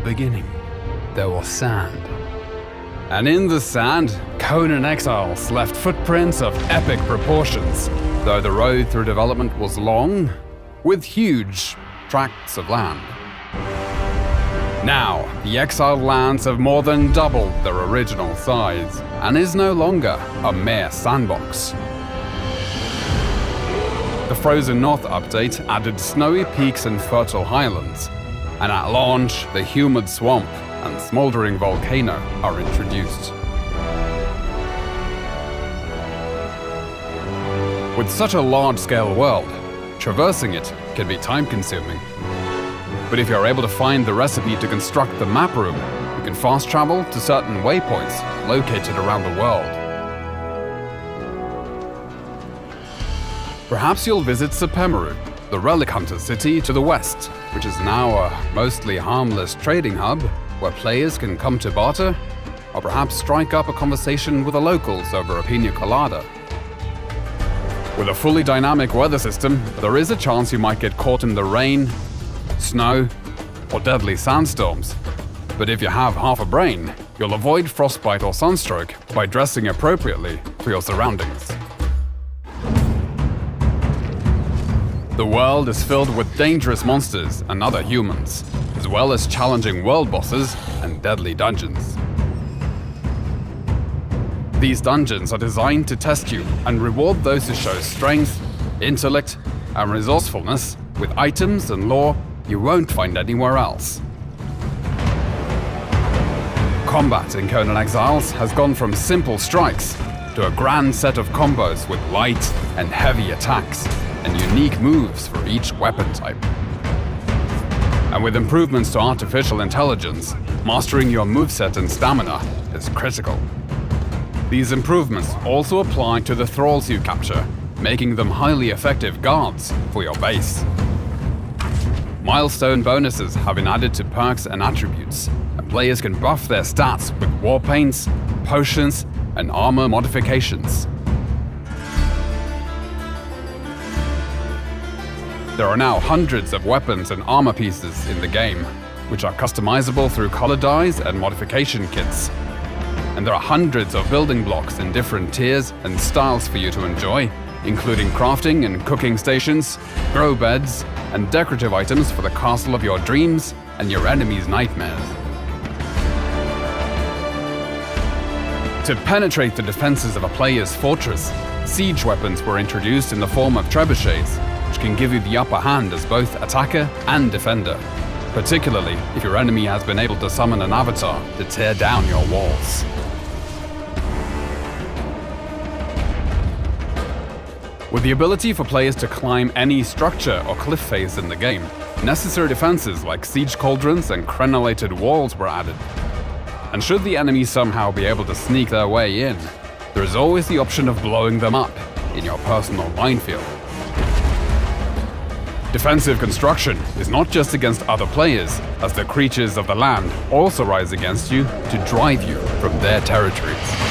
the beginning, there was sand. And in the sand, Conan Exiles left footprints of epic proportions, though the road through development was long, with huge tracts of land. Now, the exiled lands have more than doubled their original size, and is no longer a mere sandbox. The Frozen North update added snowy peaks and fertile highlands, and at launch, the humid swamp and smoldering volcano are introduced. With such a large-scale world, traversing it can be time-consuming. But if you're able to find the recipe to construct the map room, you can fast travel to certain waypoints located around the world. Perhaps you'll visit Sepemeru, the relic hunter city to the west, which is now a mostly harmless trading hub where players can come to barter, or perhaps strike up a conversation with the locals over a pina colada. With a fully dynamic weather system, there is a chance you might get caught in the rain, snow, or deadly sandstorms. But if you have half a brain, you'll avoid frostbite or sunstroke by dressing appropriately for your surroundings. The world is filled with dangerous monsters and other humans, as well as challenging world bosses and deadly dungeons. These dungeons are designed to test you and reward those who show strength, intellect, and resourcefulness with items and lore you won't find anywhere else. Combat in Conan Exiles has gone from simple strikes to a grand set of combos with light and heavy attacks and unique moves for each weapon type. And with improvements to artificial intelligence, mastering your moveset and stamina is critical. These improvements also apply to the thralls you capture, making them highly effective guards for your base. Milestone bonuses have been added to perks and attributes, and players can buff their stats with war paints, potions, and armor modifications. There are now hundreds of weapons and armor pieces in the game, which are customizable through color dyes and modification kits. And there are hundreds of building blocks in different tiers and styles for you to enjoy, including crafting and cooking stations, grow beds, and decorative items for the castle of your dreams and your enemy's nightmares. To penetrate the defenses of a player's fortress, siege weapons were introduced in the form of trebuchets, which can give you the upper hand as both attacker and defender, particularly if your enemy has been able to summon an avatar to tear down your walls. With the ability for players to climb any structure or cliff face in the game, necessary defenses like siege cauldrons and crenellated walls were added. And should the enemy somehow be able to sneak their way in, there is always the option of blowing them up in your personal minefield. Defensive construction is not just against other players, as the creatures of the land also rise against you to drive you from their territories.